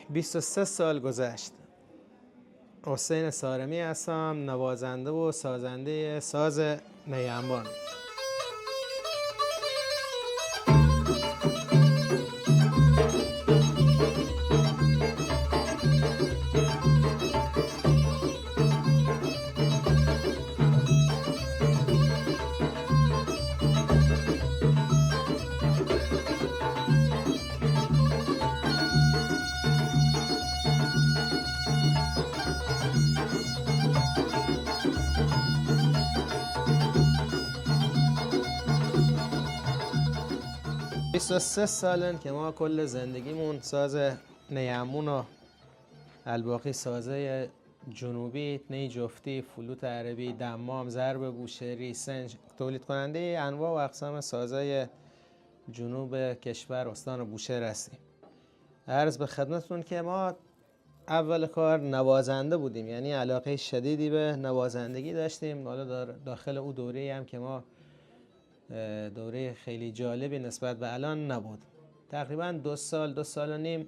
بیست و 3 سال گذشت. حسین سارمی هستم، نوازنده و سازنده ساز نیمبان. بیست و 3 سالن که ما کل زندگیمون ساز نیمون و الباقی سازه جنوبی، نی جفتی، فلوت عربی، دمام، ضرب بوشهری، سنج تولید کننده انواع و اقسام سازهای جنوب کشور استان بوشهر هستیم. عرض به خدمتتون که ما اول کار نوازنده بودیم، یعنی علاقه شدیدی به نوازندگی داشتیم. حالا داخل او دوره هم که ما دوره خیلی جالبی نسبت به الان نبود. تقریبا 2 سال و نیم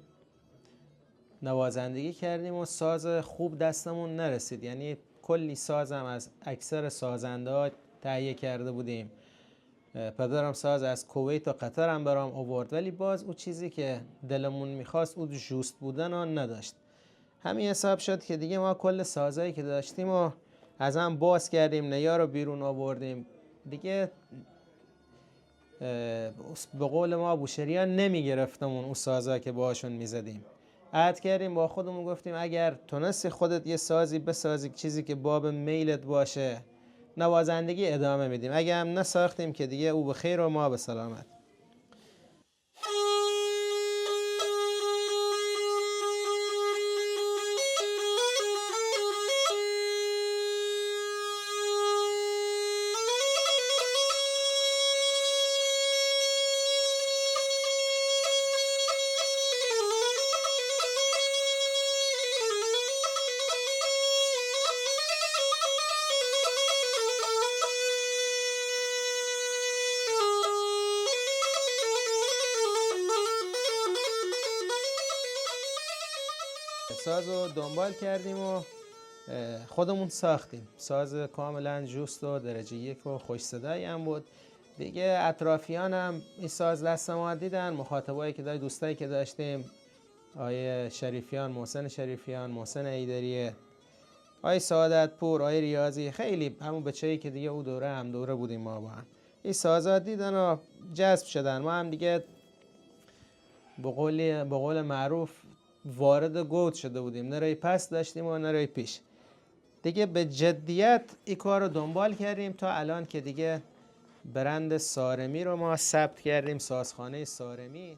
نوازندگی کردیم و ساز خوب دستمون نرسید، یعنی کلی سازم از اکثر سازنده ها تهیه کرده بودیم. پدرم ساز از کویت و قطر هم برام آورد، ولی باز او چیزی که دلمون میخواست او جوست بودن رو نداشت. همین حساب شد که دیگه ما کل سازهایی که داشتیم و از هم باز کردیم، نیا رو بیرون آوردیم. دیگه به قول ما بوشهریان نمی گرفتمون اون سازها که باشون می زدیم. عهد کردیم با خودمون، گفتیم اگر تونستی خودت یه سازی بسازی، چیزی که باب میلت باشه، نوازندگی ادامه میدیم. اگه هم نساختیم که دیگه او به خیر و ما به سلامت. ساز رو دنبال کردیم و خودمون ساختیم. ساز کاملا جوست و درجه 1 و خوش صدایی هم بود. دیگه اطرافیان هم این ساز دست ما دیدن، مخاطبایی که داشتیم، دوستایی که داشتیم، آیه شریفیان، محسن شریفیان، محسن ایدریه، آیه سعادت پور، آیه ریاضی، خیلی همون بچه‌ای که دیگه او دوره هم دوره بودیم ما با هم. این سازا دیدن و جذب شدن. ما هم دیگه به قول معروف وارد گود شده بودیم، نه روی پس داشتیم و نه روی پیش. دیگه به جدیت این کار رو دنبال کردیم تا الان که دیگه برند سارمی رو ما ثبت کردیم، سازخانه سارمی.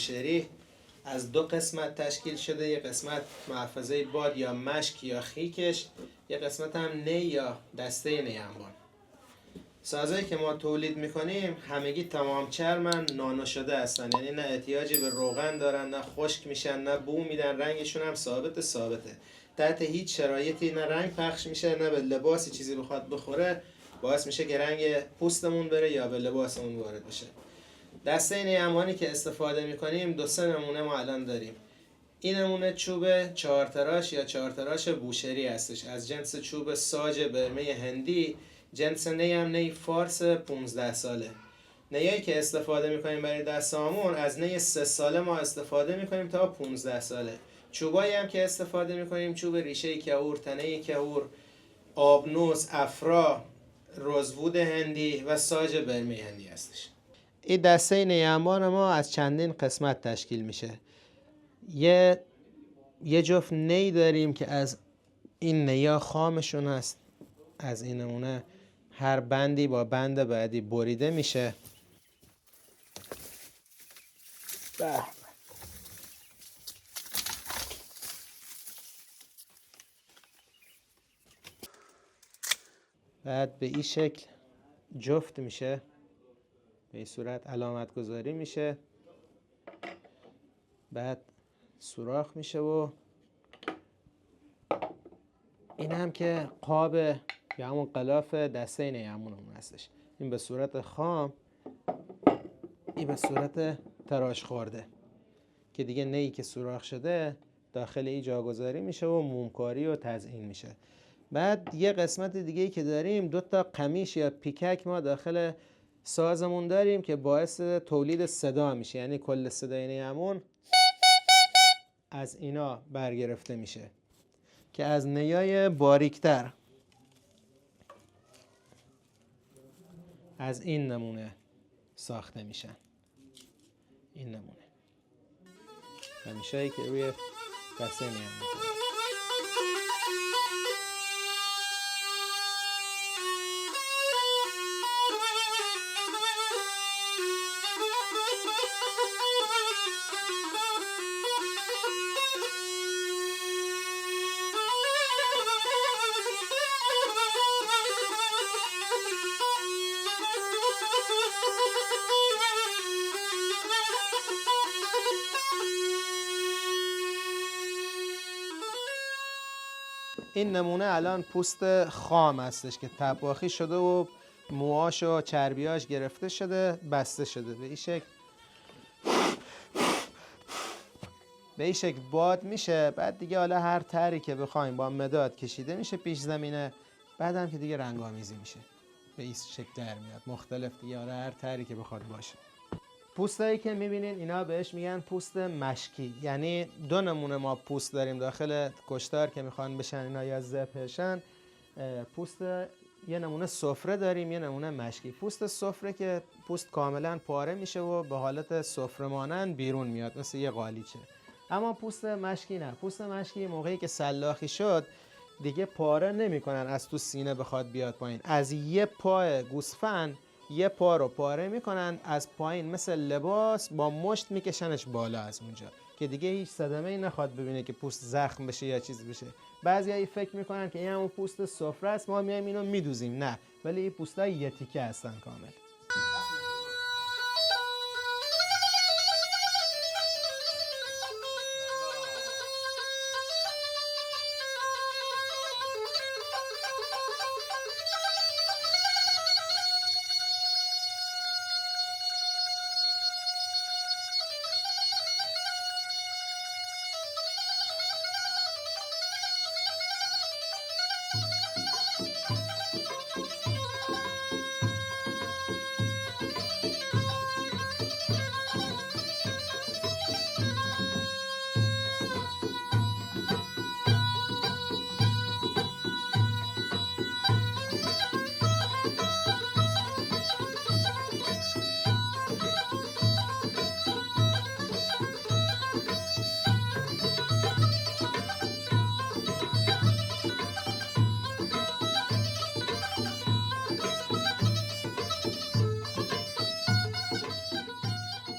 بوشهری از دو قسمت تشکیل شده. یک قسمت محفظه باد یا مشک یا خیکش، یک قسمت هم نی یا دسته نی انبان. سازهایی که ما تولید میکنیم همگی تمام چرمن، نانو شده هستن، یعنی نه احتیاجی به روغن دارن، نه خشک میشن، نه بو میدن، رنگشون هم ثابته. تحت هیچ شرایطی نه رنگ پخش میشه، نه به لباسی چیزی بخواد بخوره باعث میشه که رنگ پوستمون بره یا به لباسمون وارد بشه. دسته نی انبانی که استفاده میکنیم 2-3 نمونه ما الان داریم. این نمونه چوب 4 تراش یا 4 تراش بوشهری هستش، از جنس چوب ساج برمه هندی. جنس نی هم نی فارس 15 ساله. نیایی که استفاده میکنیم برای دستامون از نی 3 ساله ما استفاده میکنیم تا 15 ساله. چوبایی هم که استفاده میکنیم چوب ریشه کهور، تنه کهور، آبنوس، افرا، روزوود هندی و ساج برمه هندی هستش. این دسته نی انبان ما از چندین قسمت تشکیل میشه. یه جفت نی داریم که از این نیا خامشون هست. از این نمونه هر بندی با بند بعدی بریده میشه. بعد به این شکل جفت میشه، به این صورت علامت گذاری میشه، بعد سوراخ میشه و این هم که قاب یا همون غلاف دسته نی انبان هستش. این به صورت خام، این به صورت تراش خورده که دیگه نی که سوراخ شده داخل این جاگذاری میشه و مومکاری و تزیین میشه. بعد یه قسمت دیگه که داریم 2 تا قمیش یا پیکک ما داخل سازمون داریم که باعث تولید صدا میشه، یعنی کل صدای نی انبان از اینا برگرفته میشه که از نیای باریکتر از این نمونه ساخته میشن. این نمونه قمیشایی که روی دسته نی انبان. این نمونه الان پوست خام هستش که طباخی شده و موهاش و چربیاش گرفته شده، بسته شده. به این شکل باد میشه. بعد دیگه حالا هر طری که بخوایم با مداد کشیده میشه پیش زمینه. بعد هم که دیگه رنگ آمیزی میشه، به این شکل در میاد مختلف دیگه، حالا هر طری که بخواد باشه. پوستایی که میبینین اینا بهش میگن پوست مشکی، یعنی 2 نمونه ما پوست داریم داخل کشتار که میخوان بشن اینا یا ذبحشن. پوست یه نمونه سفره داریم، یه نمونه مشکی. پوست سفره که پوست کاملا پاره میشه و به حالت سفره مانند بیرون میاد مثل یه قالیچه. اما پوست مشکی نه. پوست مشکی موقعی که سلاخی شد دیگه پاره نمیکنن از تو سینه بخواد بیاد پایین. از یه پای گوسفند یه پا رو پاره میکنن، از پایین مثل لباس با مشت میکشنش بالا از اونجا که دیگه هیچ صدمه ای نخواد ببینه که پوست زخم بشه یا چیز بشه. بعضیایی فکر میکنن که این همون پوست سفره است، ما میایم اینو میدوزیم. نه، ولی این پوست‌ها یه تیکه هستن کامل.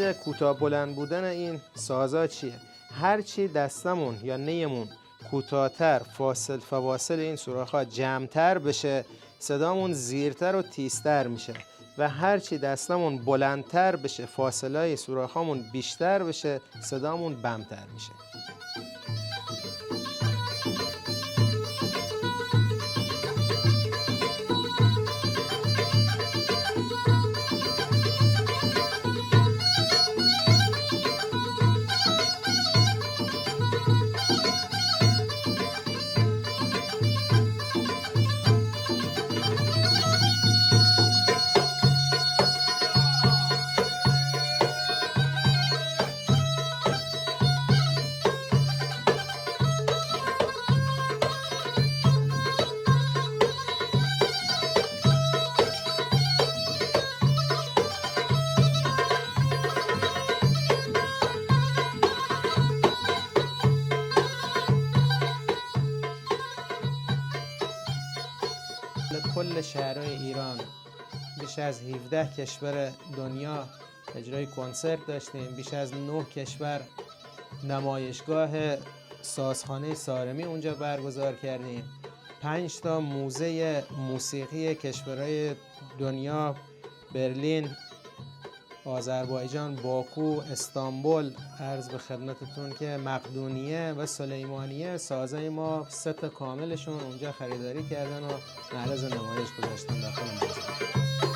علت کوتاه بلند بودن این سازا چیه؟ هرچی دستمون یا نیمون کوتاه‌تر، فواصل این سوراخ‌ها جمع‌تر بشه، صدامون زیرتر و تیزتر میشه و هرچی دستمون بلندتر بشه، فاصله سوراخ‌هامون بیشتر بشه، صدامون بم‌تر میشه. کل شهرهای ایران بیش از 17 کشور دنیا اجرای کنسرت داشتیم. بیش از 9 کشور نمایشگاه سازخانه سارمی اونجا برگزار کردیم. 5 تا موزه موسیقی کشورهای دنیا، برلین، آذربایجان، باکو، استانبول، عرض به خدمتتون که مقدونیه و سلیمانیه، سازای ما 3 تا کاملشون اونجا خریداری کردن و معرض نمایش گذاشتن داخل موزه.